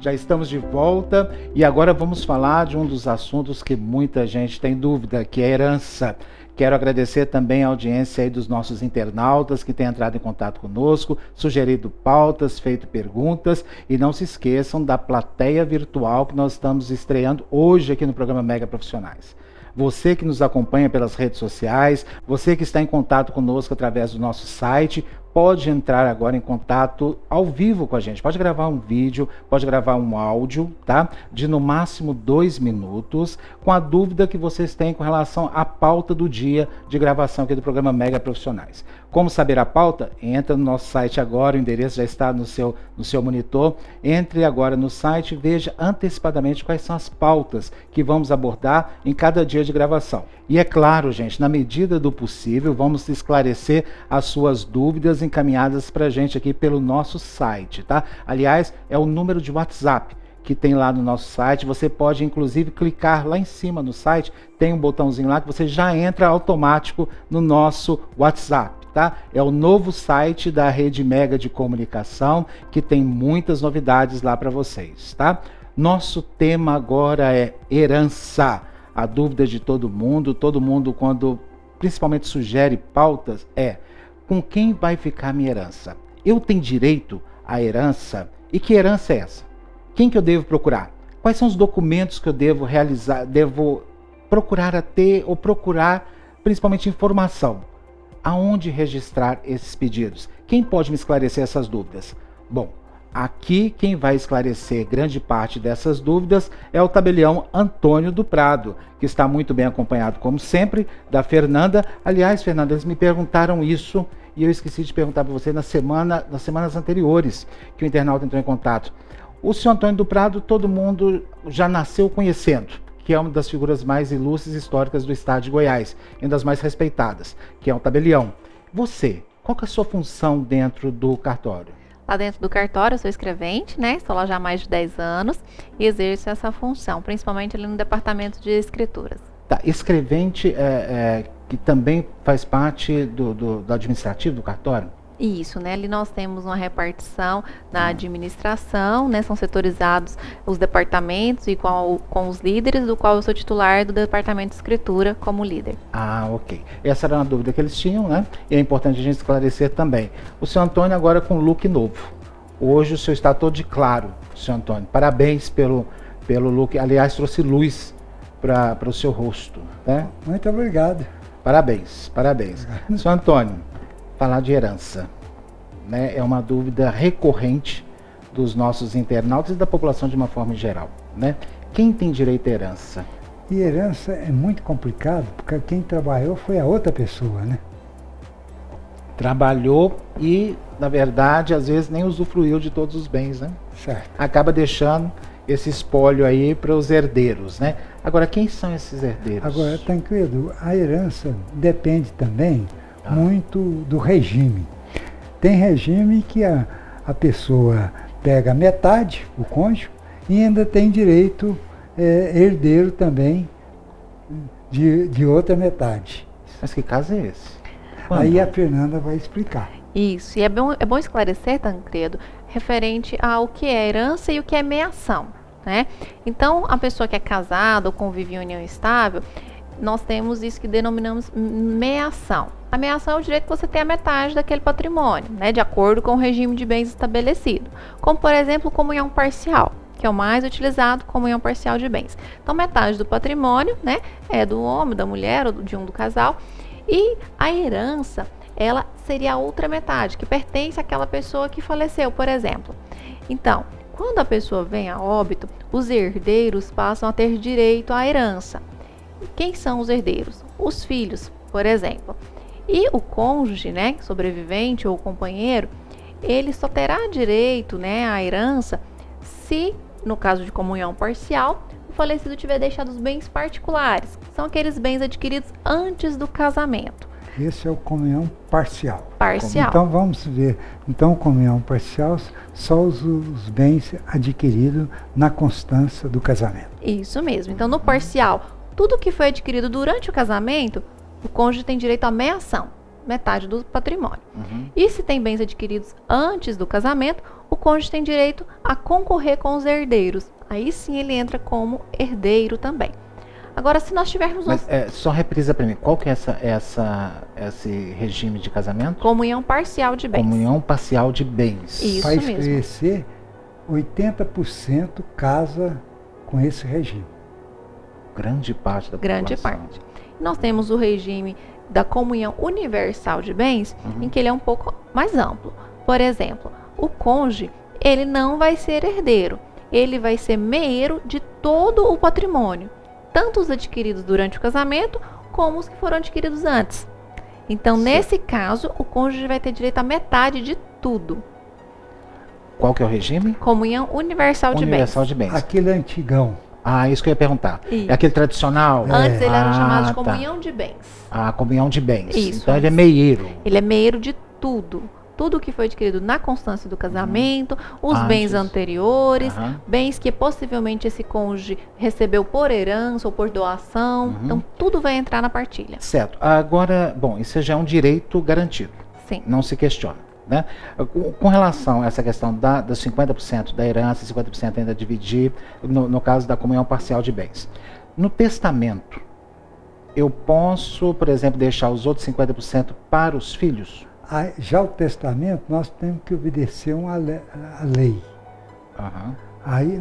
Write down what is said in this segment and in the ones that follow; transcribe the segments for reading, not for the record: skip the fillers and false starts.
Já estamos de volta e agora vamos falar de um dos assuntos que muita gente tem dúvida, que é a herança. Quero agradecer também a audiência aí dos nossos internautas que têm entrado em contato conosco, sugerido pautas, feito perguntas, e não se esqueçam da plateia virtual que nós estamos estreando hoje aqui no programa Mega Profissionais. Você que nos acompanha pelas redes sociais, você que está em contato conosco através do nosso site, pode entrar agora em contato ao vivo com a gente. Pode gravar um vídeo, pode gravar um áudio, tá? De no máximo 2 minutos, com a dúvida que vocês têm com relação à pauta do dia de gravação aqui do programa Mega Profissionais. Como saber a pauta? Entra no nosso site agora, o endereço já está no seu monitor. Entre agora no site e veja antecipadamente quais são as pautas que vamos abordar em cada dia de gravação. E é claro, gente, na medida do possível, vamos esclarecer as suas dúvidas encaminhadas para a gente aqui pelo nosso site, tá? Aliás, é o número de WhatsApp que tem lá no nosso site. Você pode inclusive clicar lá em cima no site, tem um botãozinho lá que você já entra automático no nosso WhatsApp, tá? É o novo site da Rede Mega de Comunicação, que tem muitas novidades lá para vocês, tá? Nosso tema agora é herança. A dúvida de todo mundo quando principalmente sugere pautas é: com quem vai ficar minha herança? Eu tenho direito à herança? E que herança é essa? Quem que eu devo procurar? Quais são os documentos que eu devo realizar, devo procurar a ter ou procurar principalmente informação? Aonde registrar esses pedidos? Quem pode me esclarecer essas dúvidas? Bom, aqui quem vai esclarecer grande parte dessas dúvidas é o tabelião Antônio do Prado, que está muito bem acompanhado, como sempre, da Fernanda. Aliás, Fernanda, eles me perguntaram isso e eu esqueci de perguntar para você nas semanas anteriores que o internauta entrou em contato. O senhor Antônio do Prado, todo mundo já nasceu conhecendo, que é uma das figuras mais ilustres históricas do estado de Goiás, e uma das mais respeitadas, que é o tabelião. Você, qual que é a sua função dentro do cartório? Lá dentro do cartório eu sou escrevente, né? Estou lá já há mais de 10 anos e exerço essa função, principalmente ali no departamento de escrituras. Tá, escrevente que também faz parte do administrativo do cartório? Isso, né? Ali nós temos uma repartição na administração, né? São setorizados os departamentos e com os líderes, do qual eu sou titular do departamento de escritura como líder. Ah, ok. Essa era uma dúvida que eles tinham, né? E é importante a gente esclarecer também. O senhor Antônio agora com look novo. Hoje o senhor está todo de claro, senhor Antônio. Parabéns pelo look. Aliás, trouxe luz para o seu rosto, né? Muito obrigado. Parabéns, parabéns. Senhor Antônio, falar de herança, né, é uma dúvida recorrente dos nossos internautas e da população de uma forma geral, né? Quem tem direito à herança? E herança é muito complicado, porque quem trabalhou foi a outra pessoa, né? Trabalhou e, na verdade, às vezes nem usufruiu de todos os bens, né? Certo. Acaba deixando esse espólio aí para os herdeiros, né? Agora, quem são esses herdeiros? Agora, Tancredo, a herança depende também muito do regime. Tem regime que a pessoa pega metade, o cônjuge, e ainda tem direito herdeiro também de outra metade. Mas que caso é esse? Aí a Fernanda vai explicar. Isso, e é bom esclarecer, Tancredo, referente ao que é herança e o que é meação, né? Então, a pessoa que é casada ou convive em união estável, nós temos isso que denominamos meação. A meação é o direito que você tem a metade daquele patrimônio, né, de acordo com o regime de bens estabelecido. Como, por exemplo, comunhão parcial, que é o mais utilizado, comunhão parcial de bens. Então, metade do patrimônio, né, é do homem, da mulher ou de um do casal. E a herança, ela seria a outra metade, que pertence àquela pessoa que faleceu, por exemplo. Então, quando a pessoa vem a óbito, os herdeiros passam a ter direito à herança. Quem são os herdeiros? Os filhos, por exemplo. E o cônjuge, né, sobrevivente ou companheiro, ele só terá direito, né, à herança se, no caso de comunhão parcial, o falecido tiver deixado os bens particulares, que são aqueles bens adquiridos antes do casamento. Esse é o comunhão parcial. Parcial. Então vamos ver. Então, comunhão parcial, só os bens adquiridos na constância do casamento. Isso mesmo. Então, no parcial, tudo que foi adquirido durante o casamento, o cônjuge tem direito à meação, metade do patrimônio. E se tem bens adquiridos antes do casamento, o o cônjuge tem direito a concorrer com os herdeiros. Aí sim ele entra como herdeiro também. Agora, se nós tivermos... Mas só reprisa para mim, qual que é esse regime de casamento? Comunhão parcial de bens. Comunhão parcial de bens. Isso Para mesmo. esclarecer, 80% casa com esse regime. Grande parte da Grande população. parte. Nós temos o regime da comunhão universal de bens, em que ele é um pouco mais amplo. Por exemplo, o cônjuge, ele não vai ser herdeiro, ele vai ser meeiro de todo o patrimônio, tanto os adquiridos durante o casamento, como os que foram adquiridos antes. Então, nesse caso, o cônjuge vai ter direito à metade de tudo. Qual que é o regime? Comunhão universal de Universal bens. de bens. Aquele antigão. Ah, isso que eu ia perguntar. Isso. É aquele tradicional? Antes ele era chamado de tá. comunhão de bens. A comunhão de bens. Isso. Então ele é meieiro. Ele é meeiro de tudo. Tudo que foi adquirido na constância do casamento, os bens Antes. anteriores, Aham. bens que possivelmente esse cônjuge recebeu por herança ou por doação. Então, tudo vai entrar na partilha. Certo. Agora, bom, isso já é um direito garantido. Sim. Não se questiona. Né? Com relação a essa questão dos 50% da herança e 50% ainda dividir, no caso da comunhão parcial de bens. No testamento, eu posso, por exemplo, deixar os outros 50% para os filhos? Já o testamento, nós temos que obedecer a lei. Aham. Aí,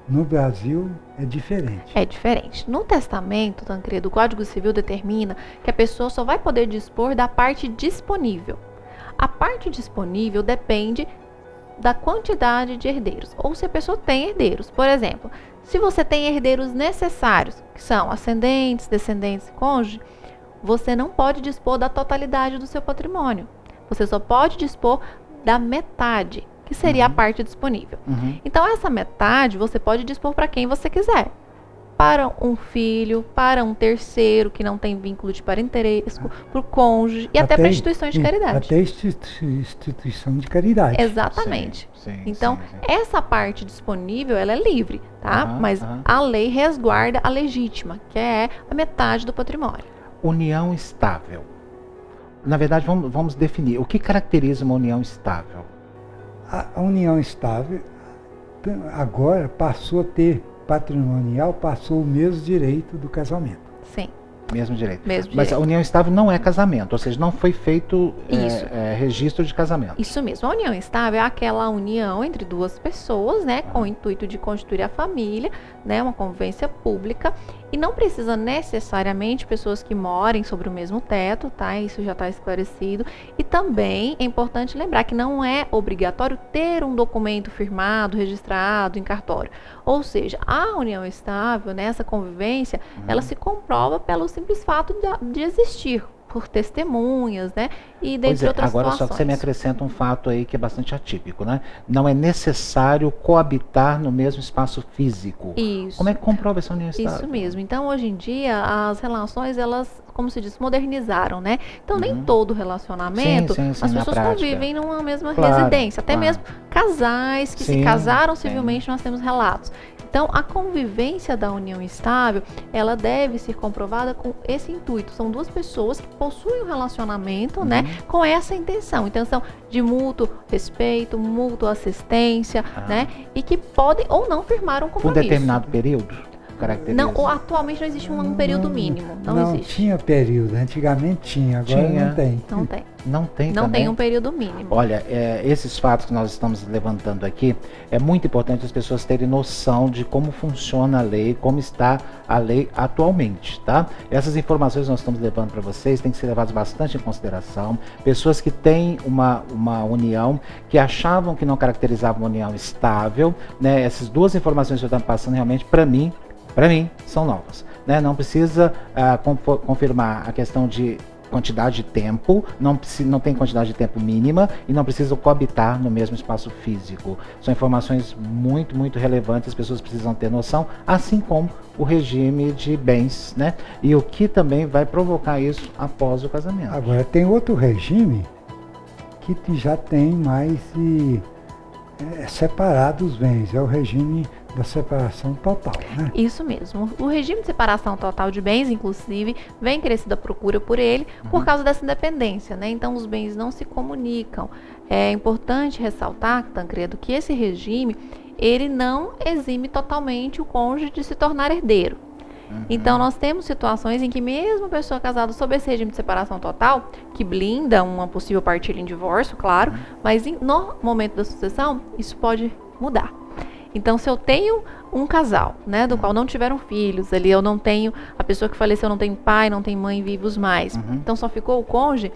no Brasil, é diferente. É diferente. No testamento, Tancredo, o Código Civil determina que a pessoa só vai poder dispor da parte disponível. A parte disponível depende da quantidade de herdeiros, ou se a pessoa tem herdeiros. Por exemplo, se você tem herdeiros necessários, que são ascendentes, descendentes e cônjuge, você não pode dispor da totalidade do seu patrimônio. Você só pode dispor da metade, que seria a parte disponível. Uhum. Então, essa metade você pode dispor para quem você quiser. Para um filho, para um terceiro que não tem vínculo de parentesco, para o cônjuge e até para instituições de caridade. Até instituição de caridade. Exatamente. Sim, Então, sim. essa parte disponível, ela é livre, tá? Aham, Mas aham. a lei resguarda a legítima, que é a metade do patrimônio. União estável. Na verdade, vamos definir. O que caracteriza uma união estável? A união estável agora passou a ter patrimonial, passou o mesmo direito do casamento. Sim, Mesmo direito. mesmo Mas direito. a união estável não é casamento, ou seja, não foi feito Isso. registro de casamento. Isso mesmo, a união estável é aquela união entre duas pessoas, né, com o intuito de constituir a família, né, uma convivência pública, e não precisa necessariamente pessoas que morem sobre o mesmo teto, tá? Isso já está esclarecido. E também é importante lembrar que não é obrigatório ter um documento firmado, registrado em cartório. Ou seja, a união estável, né, essa convivência, ela se comprova pelo simples fato de existir, por testemunhas, né? E Pois dentre outras agora situações. só que você me acrescenta um fato aí que é bastante atípico, né? Não é necessário coabitar no mesmo espaço físico. Isso. Como é que comprova essa união estável? Isso mesmo. Então, hoje em dia, as relações, elas, como se diz, modernizaram, né? Então, nem Uhum. todo relacionamento, Sim, as na pessoas prática. convivem numa mesma Claro, residência. Até claro. mesmo casais que Sim, se casaram sim. civilmente, nós temos relatos. Então, a convivência da união estável, ela deve ser comprovada com esse intuito. São duas pessoas que possuem um relacionamento, né, com essa intenção de mútuo respeito, mútua assistência, né, e que podem ou não firmar um Por compromisso. determinado período? Caracteriza? Não, ou atualmente não existe um período mínimo. Não existe. Tinha período, antigamente tinha, agora Tinha. não tem. Não tem. Não tem Não também? tem um período mínimo. Olha, esses fatos que nós estamos levantando aqui, é muito importante as pessoas terem noção de como funciona a lei, como está a lei atualmente, tá? Essas informações que nós estamos levando para vocês têm que ser levadas bastante em consideração. Pessoas que têm uma união, que achavam que não caracterizava uma união estável, né? Essas duas informações que eu estou passando realmente, para mim, são novas, né? Não precisa confirmar a questão de quantidade de tempo, não tem quantidade de tempo mínima e não precisam coabitar no mesmo espaço físico. São informações muito, muito relevantes, as pessoas precisam ter noção, assim como o regime de bens, né? E o que também vai provocar isso após o casamento. Agora, tem outro regime que já tem mais separado os bens, é o regime da separação total, né? Isso mesmo. O regime de separação total de bens, inclusive, vem crescendo a procura por ele por causa dessa independência, né? Então, os bens não se comunicam. É importante ressaltar, Tancredo, que esse regime, ele não exime totalmente o cônjuge de se tornar herdeiro. Então, nós temos situações em que mesmo a pessoa casada sob esse regime de separação total, que blinda uma possível partilha em divórcio, claro, mas no momento da sucessão, isso pode mudar. Então, se eu tenho um casal, né, do qual não tiveram filhos, ali eu não tenho, a pessoa que faleceu não tem pai, não tem mãe vivos mais, então só ficou o cônjuge,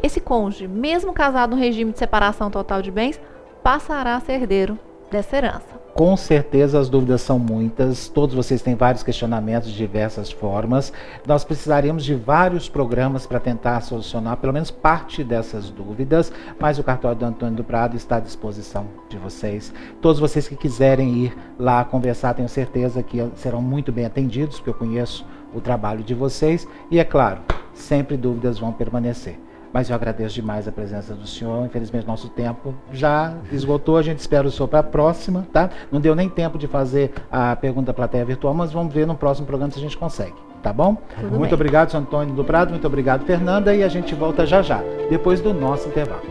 esse cônjuge, mesmo casado no regime de separação total de bens, passará a ser herdeiro dessa herança. Com certeza as dúvidas são muitas, todos vocês têm vários questionamentos de diversas formas. Nós precisaríamos de vários programas para tentar solucionar pelo menos parte dessas dúvidas, mas o cartório do Antônio do Prado está à disposição de vocês. Todos vocês que quiserem ir lá conversar, tenho certeza que serão muito bem atendidos, porque eu conheço o trabalho de vocês e, é claro, sempre dúvidas vão permanecer. Mas eu agradeço demais a presença do senhor. Infelizmente, nosso tempo já esgotou. A gente espera o senhor para a próxima, tá? Não deu nem tempo de fazer a pergunta plateia virtual, mas vamos ver no próximo programa se a gente consegue, tá bom? Muito obrigado, senhor Antônio do Prado. Muito obrigado, Fernanda. E a gente volta já já, depois do nosso intervalo.